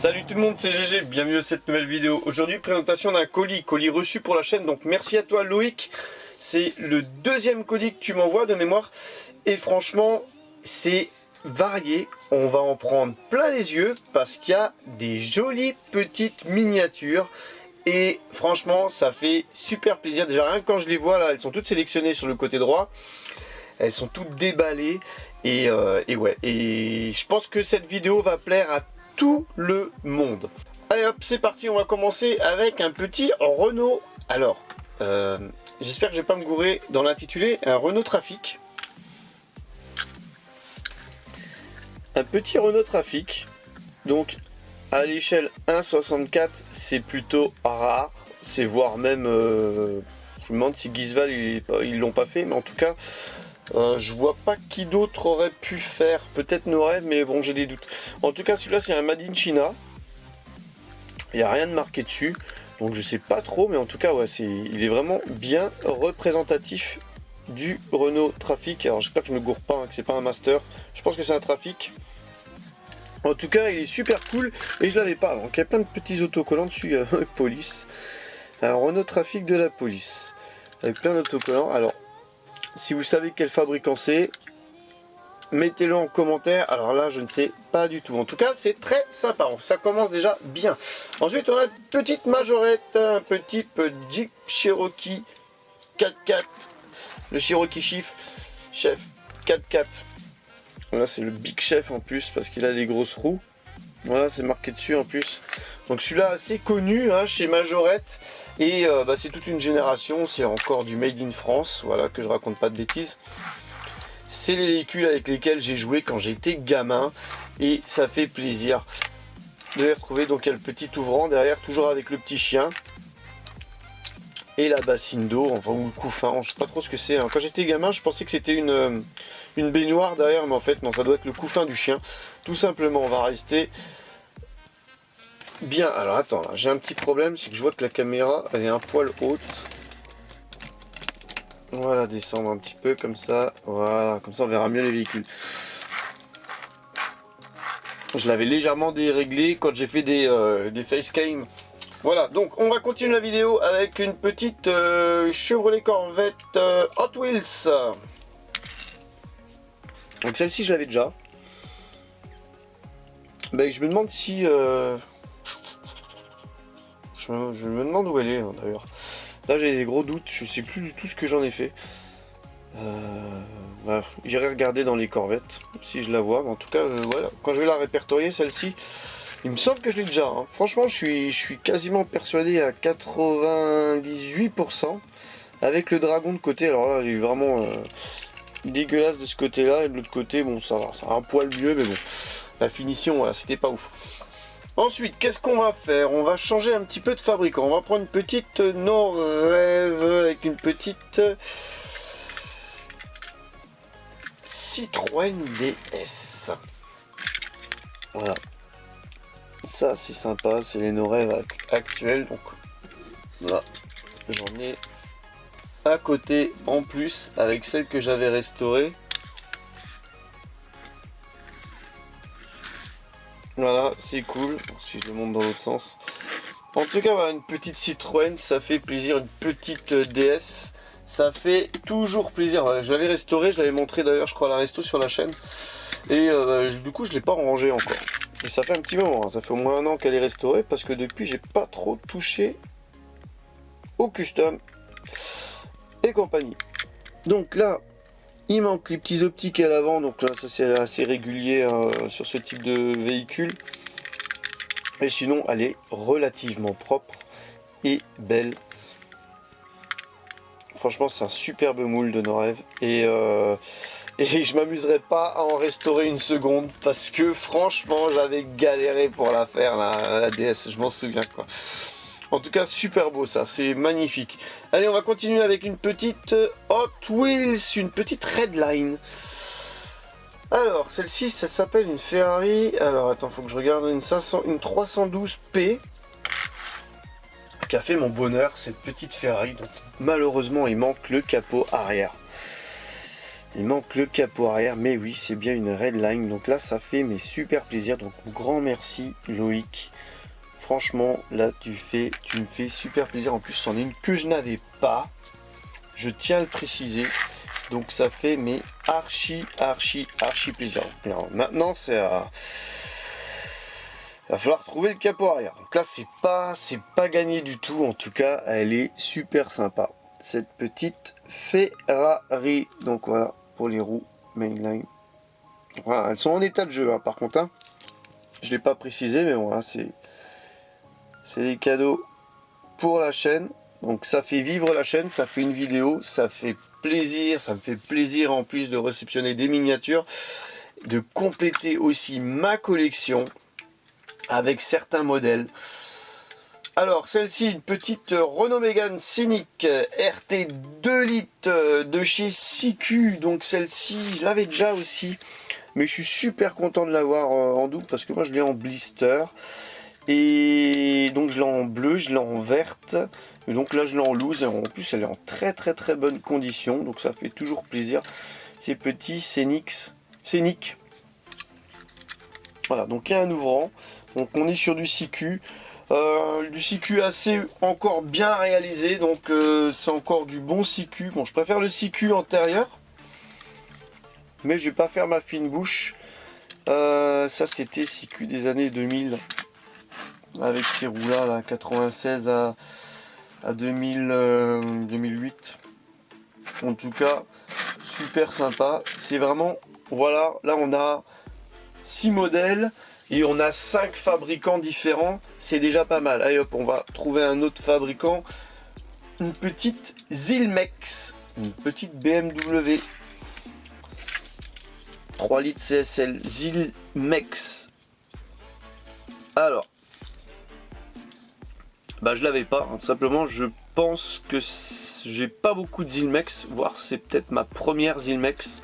Salut tout le monde, c'est GG, bienvenue à cette nouvelle vidéo. Aujourd'hui, présentation d'un colis reçu pour la chaîne, donc merci à toi Loïc. C'est le deuxième colis que tu m'envoies de mémoire. Et franchement, c'est varié, on va en prendre plein les yeux parce qu'il y a des jolies petites miniatures. Et franchement, ça fait super plaisir. Déjà rien que quand je les vois là, elles sont toutes sélectionnées sur le côté droit. Elles sont toutes déballées. Et ouais, et je pense que cette vidéo va plaire à tout le monde. Allez hop, c'est parti, on va commencer avec un petit Renault. Alors, j'espère que je vais pas me gourer dans l'intitulé, un Renault Trafic. Un petit Renault Trafic, donc à l'échelle 1,64, c'est plutôt rare, c'est voire même, je me demande si Guisval ils l'ont pas fait, mais en tout cas, je vois pas qui d'autre aurait pu faire, peut-être Norev, mais bon j'ai des doutes. En tout cas celui-là c'est un Made in China, il n'y a rien de marqué dessus, donc je sais pas trop, mais en tout cas ouais, il est vraiment bien représentatif du Renault Trafic. Alors j'espère que je me gourre pas, hein, que c'est pas un Master, je pense que c'est un Trafic. En tout cas il est super cool et je l'avais pas, donc il y a plein de petits autocollants dessus, police, un Renault Trafic de la police, avec plein d'autocollants. Alors si vous savez quel fabricant c'est, mettez-le en commentaire. Alors là, je ne sais pas du tout. En tout cas, c'est très sympa. Ça commence déjà bien. Ensuite, on a une petite majorette, un petit Jeep Cherokee 4x4. Le Cherokee Chef 4x4. Là, c'est le Big Chef en plus, parce qu'il a des grosses roues. Voilà, c'est marqué dessus en plus. Donc celui-là, assez connu hein, chez Majorette. Et c'est toute une génération, c'est encore du Made in France, voilà, que je raconte pas de bêtises. C'est les véhicules avec lesquels j'ai joué quand j'étais gamin, et ça fait plaisir de les retrouver. Donc il y a le petit ouvrant derrière, toujours avec le petit chien. Et la bassine d'eau, enfin, ou le couffin, je sais pas trop ce que c'est. Quand j'étais gamin, je pensais que c'était une baignoire derrière, mais en fait, non, ça doit être le couffin du chien. Tout simplement, on va rester... bien. Alors attends, j'ai un petit problème, c'est que je vois que la caméra elle est un poil haute. Voilà, descendre un petit peu comme ça. Voilà, comme ça on verra mieux les véhicules. Je l'avais légèrement déréglé quand j'ai fait des facecam. Voilà, donc on va continuer la vidéo avec une petite Chevrolet Corvette Hot Wheels. Donc celle-ci je l'avais déjà. Ben, je me demande si... Je me demande où elle est hein, d'ailleurs. Là j'ai des gros doutes, je sais plus du tout ce que j'en ai fait. J'irai regarder dans les Corvettes si je la vois. Mais en tout cas, voilà. Quand je vais la répertorier, celle-ci, il me semble que je l'ai déjà. Hein. Franchement, je suis quasiment persuadé à 98%. Avec le dragon de côté, alors là, il est vraiment dégueulasse de ce côté-là. Et de l'autre côté, bon, ça va, ça a un poil mieux, mais bon. La finition, voilà, c'était pas ouf. Ensuite, qu'est-ce qu'on va faire? On va changer un petit peu de fabricant. On va prendre une petite Norev avec une petite Citroën DS. Voilà. Ça, c'est sympa. C'est les Norev actuels. Donc, voilà. J'en ai à côté en plus avec celle que j'avais restaurée. Voilà, c'est cool. Si je le monte dans l'autre sens. En tout cas, voilà, une petite Citroën, ça fait plaisir. Une petite DS, ça fait toujours plaisir. Voilà, je l'avais restauré, je l'avais montré d'ailleurs, je crois, à la resto sur la chaîne. Et du coup, je ne l'ai pas rangé encore. Et ça fait un petit moment, hein. Ça fait au moins un an qu'elle est restaurée parce que depuis, j'ai pas trop touché au custom et compagnie. Donc là, il manque les petits optiques à l'avant, donc là ça c'est assez régulier sur ce type de véhicule. Et sinon elle est relativement propre et belle. Franchement c'est un superbe moule de Norev et je m'amuserai pas à en restaurer une seconde parce que franchement j'avais galéré pour la faire la DS, je m'en souviens quoi. En tout cas, super beau ça, c'est magnifique. Allez, on va continuer avec une petite Hot Wheels, une petite Redline. Alors, celle-ci, ça s'appelle une Ferrari. Alors, attends, faut que je regarde une 312P. Qui a fait mon bonheur, cette petite Ferrari. Donc, malheureusement, il manque le capot arrière. Il manque le capot arrière, mais oui, c'est bien une Redline. Donc là, ça fait mais super plaisir. Donc grand merci Loïc. Franchement, là, tu me fais super plaisir. En plus, c'en est une que je n'avais pas. Je tiens à le préciser. Donc ça fait mais archi plaisir. Alors, maintenant, va falloir trouver le capot arrière. Donc là, c'est pas gagné du tout. En tout cas, elle est super sympa. Cette petite Ferrari. Donc voilà, pour les roues mainline. Voilà, elles sont en état de jeu, hein, par contre. Hein. Je ne l'ai pas précisé, mais voilà, c'est des cadeaux pour la chaîne. Donc ça fait vivre la chaîne, ça fait une vidéo, ça fait plaisir, ça me fait plaisir en plus de réceptionner des miniatures, de compléter aussi ma collection avec certains modèles. Alors celle-ci, une petite Renault Mégane Scénic RT 2 litres de chez CQ. Donc celle-ci, je l'avais déjà aussi, mais je suis super content de l'avoir en double parce que moi je l'ai en blister. Et donc je l'ai en bleu, je l'ai en verte, et donc là je l'ai en loose, et en plus elle est en très bonne condition, donc ça fait toujours plaisir. Ces petits Scénic. Voilà, donc il y a un ouvrant, donc on est sur du CQ, assez encore bien réalisé, donc c'est encore du bon CQ. Bon, je préfère le CQ antérieur, mais je vais pas faire ma fine bouche. Ça c'était CQ des années 2000. Avec ces roues là, 96 à 2008. En tout cas, super sympa. C'est vraiment, voilà, là on a 6 modèles et on a 5 fabricants différents. C'est déjà pas mal. Allez hop, on va trouver un autre fabricant. Une petite Zilmex, une petite BMW 3 litres CSL Zilmex. Alors, bah je l'avais pas, hein. Simplement je pense que j'ai pas beaucoup de Zilmex, voire c'est peut-être ma première Zilmex.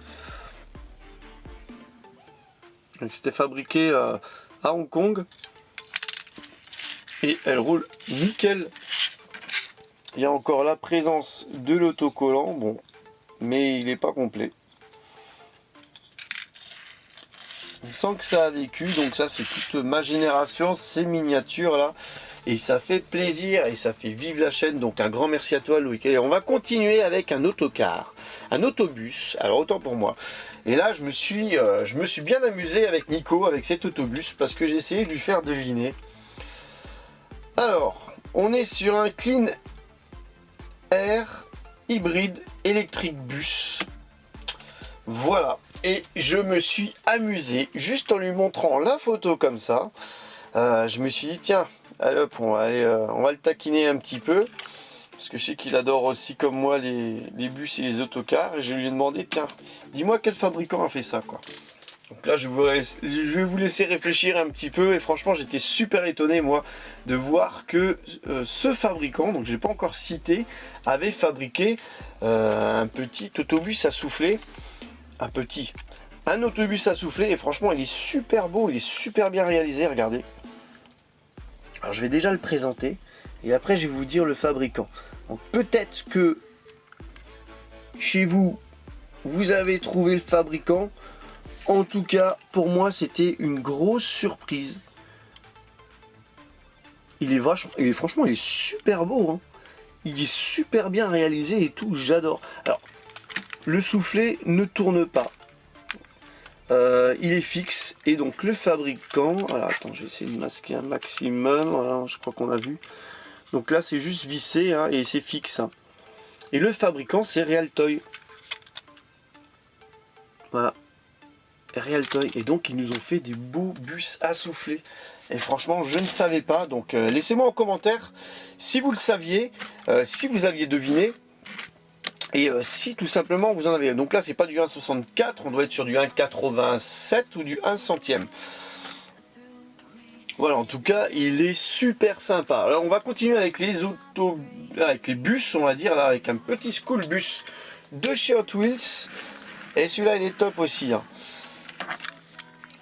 C'était fabriqué à Hong Kong et elle roule nickel. Il y a encore la présence de l'autocollant, bon, mais il n'est pas complet. On sent que ça a vécu, donc ça c'est toute ma génération, ces miniatures là. Et ça fait plaisir et ça fait vivre la chaîne. Donc un grand merci à toi Loïc. Et on va continuer avec un autocar, un autobus. Alors autant pour moi. Et là je me suis bien amusé avec Nico, avec cet autobus, parce que j'ai essayé de lui faire deviner. Alors, on est sur un Clean Air hybride électrique bus. Voilà. Et je me suis amusé, juste en lui montrant la photo comme ça. Je me suis dit, tiens, allez hop, on va le taquiner un petit peu. Parce que je sais qu'il adore aussi, comme moi, les bus et les autocars. Et je lui ai demandé, tiens, dis-moi quel fabricant a fait ça, quoi. Donc là, je vais vous laisser réfléchir un petit peu. Et franchement, j'étais super étonné, moi, de voir que ce fabricant, donc je ne l'ai pas encore cité, avait fabriqué un petit autobus à souffler. Un autobus à souffler. Et franchement, il est super beau, il est super bien réalisé, regardez. Alors, je vais déjà le présenter. Et après, je vais vous dire le fabricant. Donc peut-être que chez vous, vous avez trouvé le fabricant. En tout cas, pour moi, c'était une grosse surprise. Franchement, il est super beau. Hein. Il est super bien réalisé et tout. J'adore. Alors, le soufflet ne tourne pas. Il est fixe. Et donc, le fabricant... Alors, attends, je vais essayer de masquer un maximum. Voilà, je crois qu'on a vu. Donc là, c'est juste vissé hein, et c'est fixe. Hein. Et le fabricant, c'est Realtoy. Voilà. Realtoy. Et donc, ils nous ont fait des beaux bus à souffler. Et franchement, je ne savais pas. Donc, laissez-moi en commentaire si vous le saviez, si vous aviez deviné. Et si tout simplement vous en avez. Donc là, c'est pas du 1,64. On doit être sur du 1,87 ou du 1 centième. Voilà, en tout cas, il est super sympa. Alors, on va continuer avec les bus, on va dire, là, avec un petit school bus de chez Hot Wheels. Et celui-là, il est top aussi. Hein.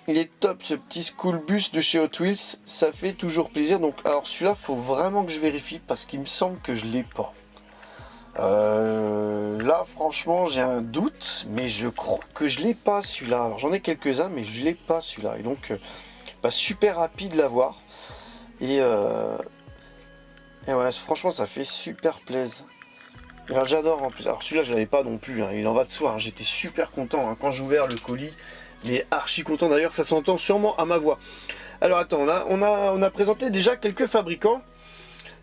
Il est top, ce petit school bus de chez Hot Wheels. Ça fait toujours plaisir. Donc, alors, celui-là, faut vraiment que je vérifie parce qu'il me semble que je l'ai pas. Là, franchement, j'ai un doute, mais je crois que je l'ai pas celui-là. Alors, j'en ai quelques-uns, mais je l'ai pas celui-là. Et donc, super rapide à voir. Et ouais, franchement, ça fait super plaisir. Alors, j'adore en plus. Alors, celui-là, je l'avais pas non plus. Hein. Il en va de soi. Hein. J'étais super content quand j'ai ouvert le colis. Mais archi content d'ailleurs, ça s'entend sûrement à ma voix. Alors, attends, on a présenté déjà quelques fabricants,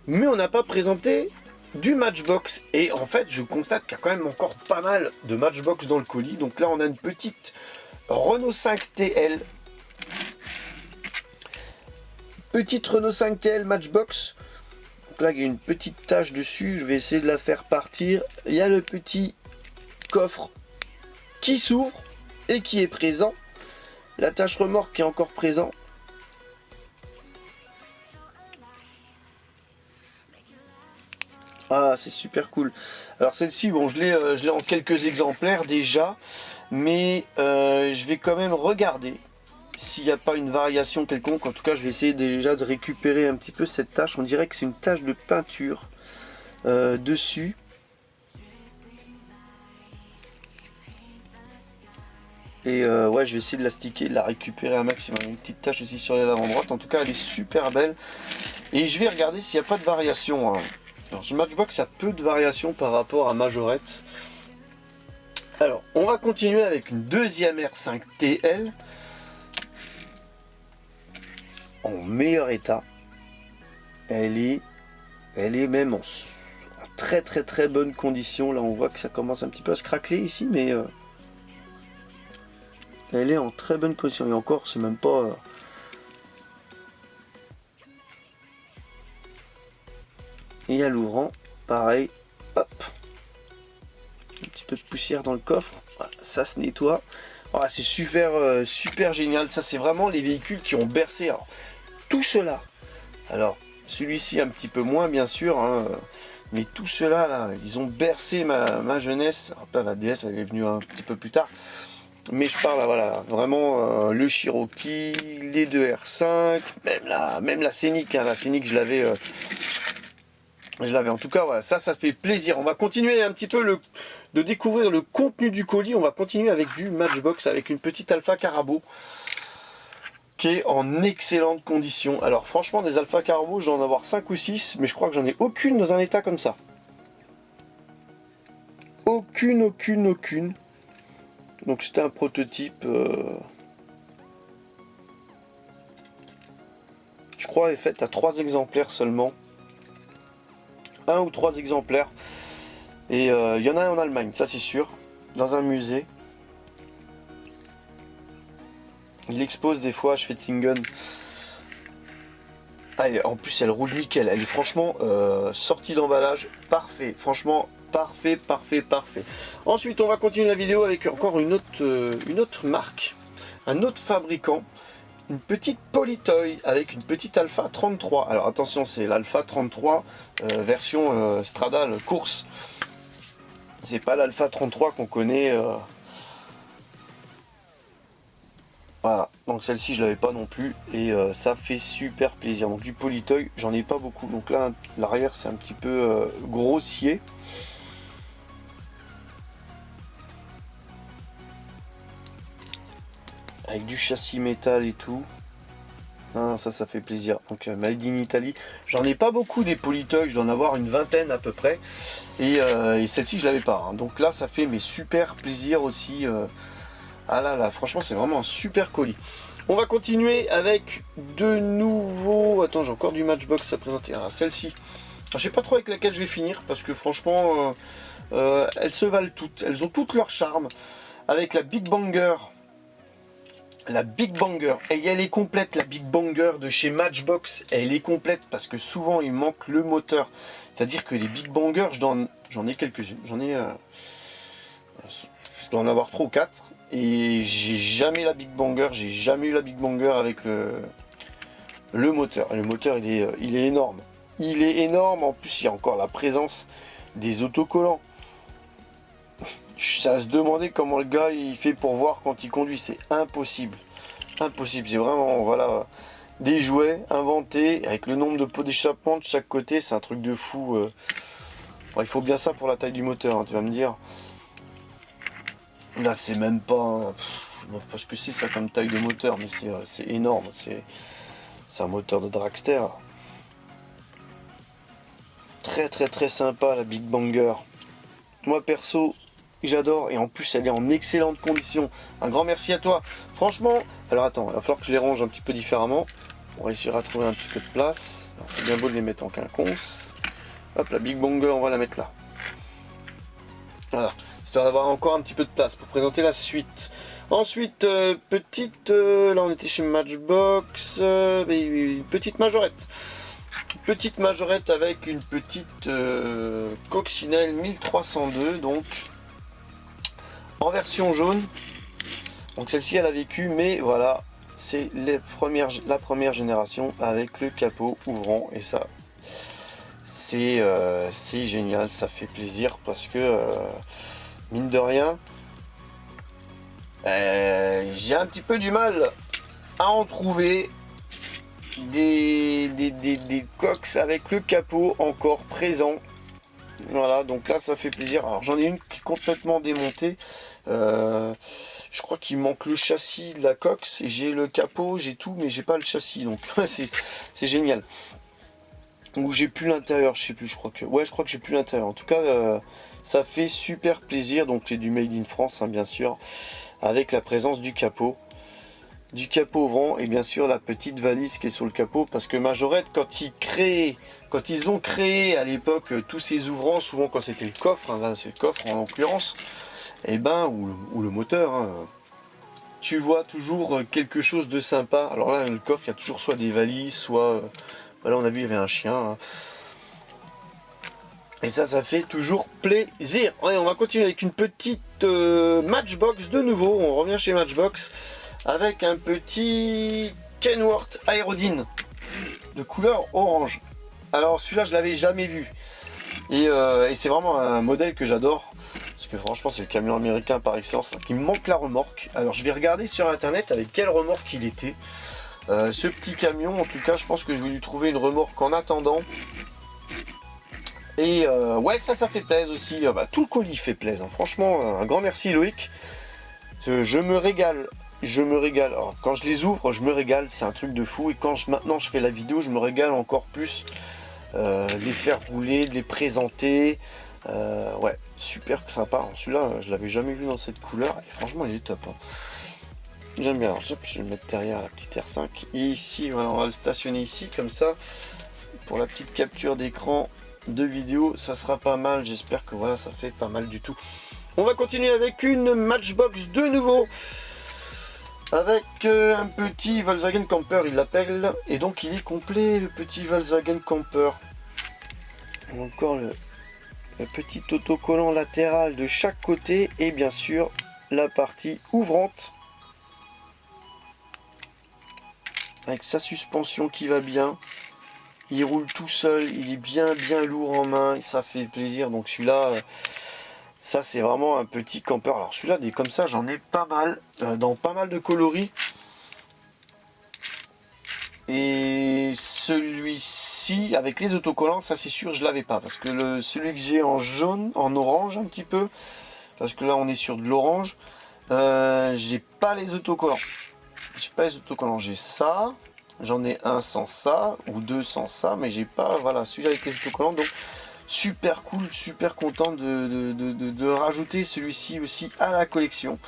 mais on n'a pas présenté du Matchbox. Et en fait, je constate qu'il y a quand même encore pas mal de Matchbox dans le colis. Donc là, on a une petite Renault 5 TL. Petite Renault 5 TL Matchbox. Donc là, il y a une petite tache dessus. Je vais essayer de la faire partir. Il y a le petit coffre qui s'ouvre et qui est présent. La tache remorque qui est encore présent. Ah, c'est super cool. Alors celle-ci, bon, je l'ai en quelques exemplaires déjà, mais je vais quand même regarder s'il n'y a pas une variation quelconque. En tout cas, je vais essayer déjà de récupérer un petit peu cette tache. On dirait que c'est une tache de peinture dessus. Et ouais, je vais essayer de la sticker, de la récupérer un maximum. Une petite tache aussi sur l'avant-droite. En tout cas, elle est super belle. Et je vais regarder s'il n'y a pas de variation. Hein. Alors, ce Matchbox a peu de variations par rapport à Majorette. Alors, on va continuer avec une deuxième R5 TL. En meilleur état. Elle est même en très très très bonne condition. Là, on voit que ça commence un petit peu à se craqueler ici, mais elle est en très bonne condition. Et encore, c'est même pas... Et à l'ouvrant, pareil, hop, un petit peu de poussière dans le coffre, voilà, ça se nettoie. Voilà, c'est super, super génial. Ça, c'est vraiment les véhicules qui ont bercé. Alors, tout cela, alors celui-ci un petit peu moins bien sûr, hein, mais tout cela là, ils ont bercé ma jeunesse. Alors, la DS elle est venue un petit peu plus tard, mais je parle voilà, vraiment le Cherokee, les deux R5, même la Scénic, hein, la Scénic je l'avais en tout cas. Voilà, ça fait plaisir. On va continuer un petit peu de découvrir le contenu du colis. On va continuer avec du Matchbox, avec une petite Alpha Carabo qui est en excellente condition. Alors franchement, des Alpha Carabo, je dois en avoir 5 ou 6, mais je crois que j'en ai aucune dans un état comme ça. Aucune. Donc c'était un prototype, je crois, est faite à 3 exemplaires seulement. 1 ou 3 exemplaires. Et il y en a un en Allemagne, ça c'est sûr, dans un musée. Il expose des fois à Schwetzingen. Ah, en plus elle roule nickel, elle est franchement sortie d'emballage, parfait, franchement parfait. Ensuite on va continuer la vidéo avec encore une autre marque, un autre fabricant, une petite Polytoy avec une petite Alpha 33. Alors attention, c'est l'Alpha 33 version Stradale course. C'est pas l'Alpha 33 qu'on connaît. Voilà, donc celle-ci je l'avais pas non plus et ça fait super plaisir. Donc du Polytoy, j'en ai pas beaucoup. Donc là, l'arrière c'est un petit peu grossier. Avec du châssis métal et tout. Ah, ça fait plaisir. Donc Made in Italy. J'en ai pas beaucoup des Polytoy, je dois en avoir une vingtaine à peu près. Et celle-ci je l'avais pas. Hein. Donc là ça fait mes super plaisir aussi. Ah là, franchement c'est vraiment un super colis. On va continuer avec de nouveaux... Attends, j'ai encore du Matchbox à présenter. Ah, celle-ci. Je sais pas trop avec laquelle je vais finir parce que franchement elles se valent toutes. Elles ont toutes leur charme. Avec la Big Banger. La Big Banger, et elle est complète, la Big Banger de chez Matchbox, elle est complète parce que souvent il manque le moteur. C'est-à-dire que les Big Bangers, j'en ai quelques-unes, je dois en avoir 3 ou 4, et j'ai jamais la Big Banger, j'ai jamais eu la Big Banger avec le moteur. Et le moteur il est énorme. Il est énorme, en plus il y a encore la présence des autocollants. Ça se demandait comment le gars il fait pour voir quand il conduit, c'est impossible. Impossible, c'est vraiment voilà, des jouets inventés avec le nombre de pots d'échappement de chaque côté, c'est un truc de fou. Bon, il faut bien ça pour la taille du moteur, hein, tu vas me dire. Là c'est même pas... parce que c'est ça comme taille de moteur, mais c'est énorme. C'est un moteur de dragster. Très très très sympa la Big Banger. Moi perso, j'adore, et en plus elle est en excellente condition. Un grand merci à toi. Franchement, alors attends, il va falloir que je les range un petit peu différemment. On réussira à trouver un petit peu de place. C'est bien beau de les mettre en quinconce. Hop, la Big Banger, on va la mettre là. Voilà, histoire d'avoir encore un petit peu de place pour présenter la suite. Ensuite, petite... là on était chez Matchbox. Petite majorette. Petite majorette avec une petite coccinelle 1302, donc en version jaune. Donc celle-ci elle a vécu, mais voilà, c'est la première génération avec le capot ouvrant, et ça c'est génial, ça fait plaisir parce que mine de rien, j'ai un petit peu du mal à en trouver des coques avec le capot encore présent. Voilà, donc là ça fait plaisir. Alors j'en ai une qui est complètement démontée. Je crois qu'il manque le châssis de la coque. J'ai le capot, j'ai tout, mais j'ai pas le châssis. Donc c'est génial. Ou j'ai plus l'intérieur, je sais plus. Je crois que j'ai plus l'intérieur. En tout cas, ça fait super plaisir. Donc c'est du made in France, hein, bien sûr, avec la présence du capot. Du capot ouvrant et bien sûr la petite valise qui est sur le capot, parce que Majorette, quand ils ont créé à l'époque tous ces ouvrants, souvent quand c'était le coffre, hein, là c'est le coffre en l'occurrence, et ou le moteur, hein, tu vois toujours quelque chose de sympa. Alors là le coffre, il y a toujours soit des valises, soit voilà, on a vu il y avait un chien, hein. Et ça fait toujours plaisir. Allez, on va continuer avec une petite Matchbox de nouveau. On revient chez Matchbox avec un petit Kenworth Aerodyne de couleur orange. Alors celui-là je l'avais jamais vu, et c'est vraiment un modèle que j'adore, parce que franchement c'est le camion américain par excellence, hein, qui me manque la remorque. Alors je vais regarder sur internet avec quelle remorque il était, ce petit camion. En tout cas je pense que je vais lui trouver une remorque en attendant. Et ouais, ça fait plaisir aussi. Tout le colis fait plaisir, hein. Franchement un grand merci Loïc, je me régale. Alors quand je les ouvre, je me régale, c'est un truc de fou. Et quand maintenant je fais la vidéo, je me régale encore plus. Les faire rouler, de les présenter. Ouais, super sympa. Celui-là, je l'avais jamais vu dans cette couleur. Et franchement, il est top, hein. J'aime bien. Alors, je vais le mettre derrière la petite R5. Et ici, voilà, on va le stationner ici, comme ça. Pour la petite capture d'écran de vidéo, ça sera pas mal. J'espère que voilà, ça fait pas mal du tout. On va continuer avec une Matchbox de nouveau. Avec un petit Volkswagen Camper, il l'appelle, et donc il est complet, le petit Volkswagen Camper. Encore le petit autocollant latéral de chaque côté, et bien sûr la partie ouvrante avec sa suspension qui va bien. Il roule tout seul, il est bien lourd en main, et ça fait plaisir. Donc celui-là, ça c'est vraiment un petit camper. Alors celui-là, des comme ça, j'en ai pas mal, dans pas mal de coloris. Et celui-ci, avec les autocollants, ça c'est sûr, je l'avais pas. Parce que celui que j'ai en jaune, en orange un petit peu, parce que là on est sur de l'orange, j'ai pas les autocollants. J'ai ça, j'en ai un sans ça, ou deux sans ça, mais j'ai pas, voilà, celui avec les autocollants. Donc super cool, super content de rajouter celui-ci aussi à la collection.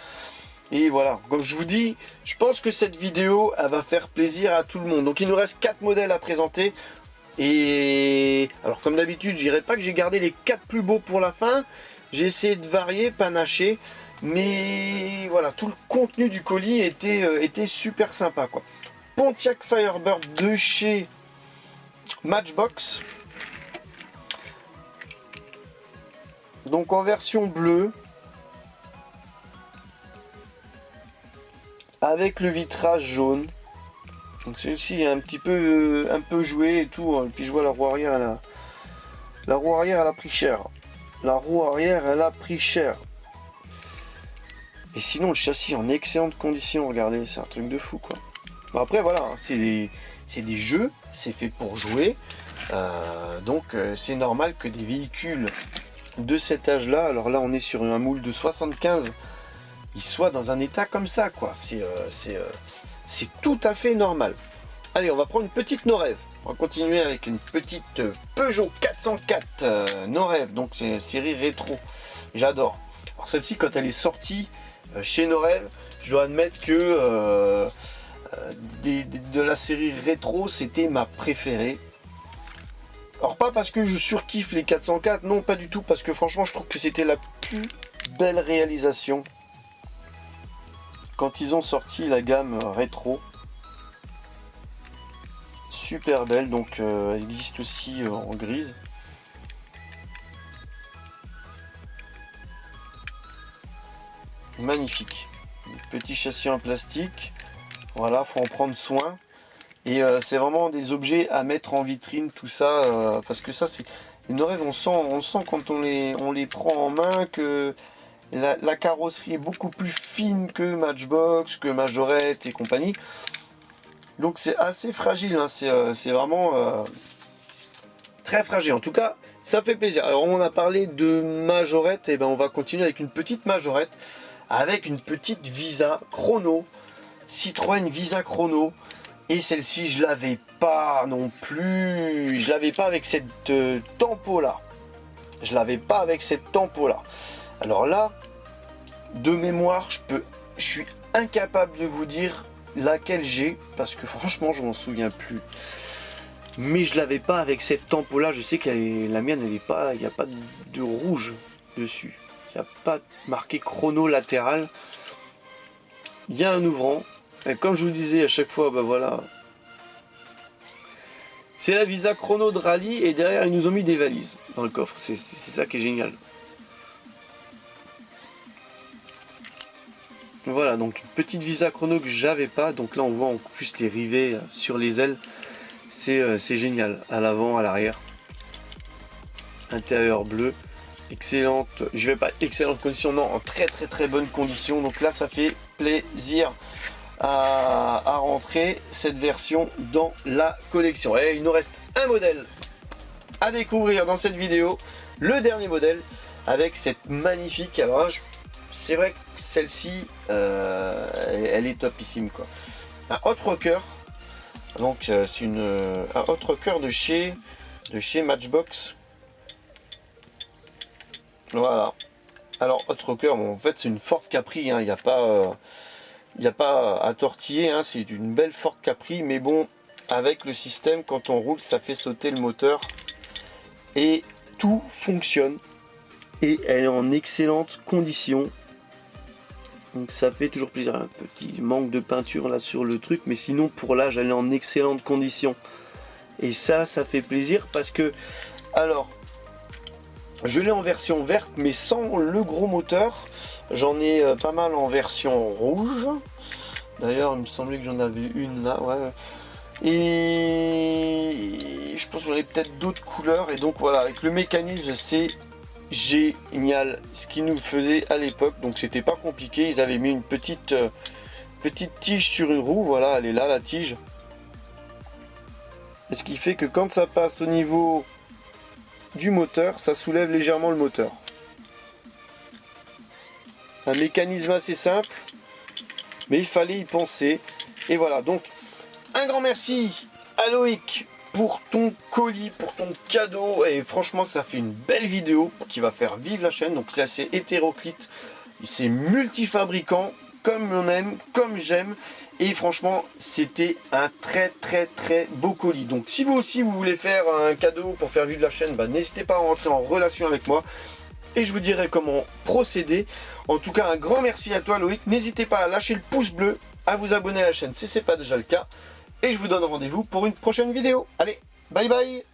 Et voilà, comme je vous dis, je pense que cette vidéo, elle va faire plaisir à tout le monde. Donc il nous reste 4 modèles à présenter. Et alors comme d'habitude, je dirais pas que j'ai gardé les 4 plus beaux pour la fin. J'ai essayé de varier, panacher. Mais voilà, tout le contenu du colis était super sympa, quoi. Pontiac Firebird de chez Matchbox. Donc en version bleue. Avec le vitrage jaune. Donc celui-ci est un peu joué et tout. Et puis je vois la roue arrière, la roue arrière elle a pris cher. La roue arrière elle a pris cher. Et sinon le châssis en excellente condition, regardez, c'est un truc de fou, quoi. Bon, après voilà, c'est des jeux, c'est fait pour jouer. Donc c'est normal que des véhicules de cet âge-là, alors là on est sur un moule de 75, ils soient dans un état comme ça, quoi. C'est tout à fait normal. Allez, on va prendre une petite no-rêve. On va continuer avec une petite Peugeot 404 no-rêve, donc c'est une série rétro. J'adore. Alors celle-ci, quand elle est sortie chez no-rêve, je dois admettre que de la série rétro, c'était ma préférée. Alors pas parce que je surkiffe les 404, non pas du tout, parce que franchement je trouve que c'était la plus belle réalisation quand ils ont sorti la gamme rétro. Super belle, donc elle existe aussi en grise. Magnifique. Petit châssis en plastique, voilà, faut en prendre soin. Et c'est vraiment des objets à mettre en vitrine, tout ça, parce que ça c'est une rêve, on sent quand on les prend en main que la carrosserie est beaucoup plus fine que Matchbox, que Majorette et compagnie. Donc c'est assez fragile, hein, c'est vraiment très fragile. En tout cas, ça fait plaisir. Alors on a parlé de Majorette, et ben on va continuer avec une petite Majorette, avec une petite Visa Chrono, Citroën Visa Chrono. Et celle-ci, je l'avais pas non plus. Je l'avais pas avec cette tempo là. Je l'avais pas avec cette tempo là. Alors là, de mémoire, je suis incapable de vous dire laquelle j'ai, parce que franchement, je m'en souviens plus. Mais je l'avais pas avec cette tempo là. Je sais que la mienne, elle est pas. Il n'y a pas de rouge dessus. Il n'y a pas marqué chrono latéral. Il y a un ouvrant. Et comme je vous disais à chaque fois, ben voilà, c'est la Visa Chrono de rallye, et derrière ils nous ont mis des valises dans le coffre. C'est ça qui est génial. Voilà, donc une petite Visa Chrono que j'avais pas. Donc là on voit en plus les rivets sur les ailes. C'est génial. À l'avant, à l'arrière. Intérieur bleu. Excellente, je vais pas excellente condition, non, en très très très bonne condition. Donc là ça fait plaisir à rentrer cette version dans la collection. Et il nous reste un modèle à découvrir dans cette vidéo, le dernier modèle avec cette magnifique, alors c'est vrai que celle-ci elle est topissime, quoi. Un hot rocker, donc c'est un hot rocker de chez Matchbox. Voilà, alors hot rocker, bon, en fait c'est une Ford Capri, hein, il n'y a pas à tortiller, hein, c'est une belle Ford Capri, mais bon, avec le système, quand on roule, ça fait sauter le moteur et tout fonctionne, et elle est en excellente condition, donc ça fait toujours plaisir. Un petit manque de peinture là sur le truc, mais sinon pour l'âge elle est en excellente condition, et ça fait plaisir, parce que alors je l'ai en version verte mais sans le gros moteur. J'en ai pas mal en version rouge. D'ailleurs, il me semblait que j'en avais une là. Ouais. Et je pense que j'en ai peut-être d'autres couleurs. Et donc voilà, avec le mécanisme, c'est génial ce qu'ils nous faisaient à l'époque. Donc c'était pas compliqué. Ils avaient mis une petite tige sur une roue. Voilà, elle est là, la tige. Et ce qui fait que quand ça passe au niveau du moteur, ça soulève légèrement le moteur. Un mécanisme assez simple, mais il fallait y penser. Et voilà, donc un grand merci à Loïc pour ton colis, pour ton cadeau. Et franchement, ça fait une belle vidéo qui va faire vivre la chaîne. Donc c'est assez hétéroclite, c'est multifabricant, comme on aime, comme j'aime. Et franchement, c'était un très très très beau colis. Donc si vous aussi vous voulez faire un cadeau pour faire vivre la chaîne, bah, n'hésitez pas à rentrer en relation avec moi, et je vous dirai comment procéder. En tout cas, un grand merci à toi Loïc. N'hésitez pas à lâcher le pouce bleu, à vous abonner à la chaîne si ce n'est pas déjà le cas. Et je vous donne rendez-vous pour une prochaine vidéo. Allez, bye bye.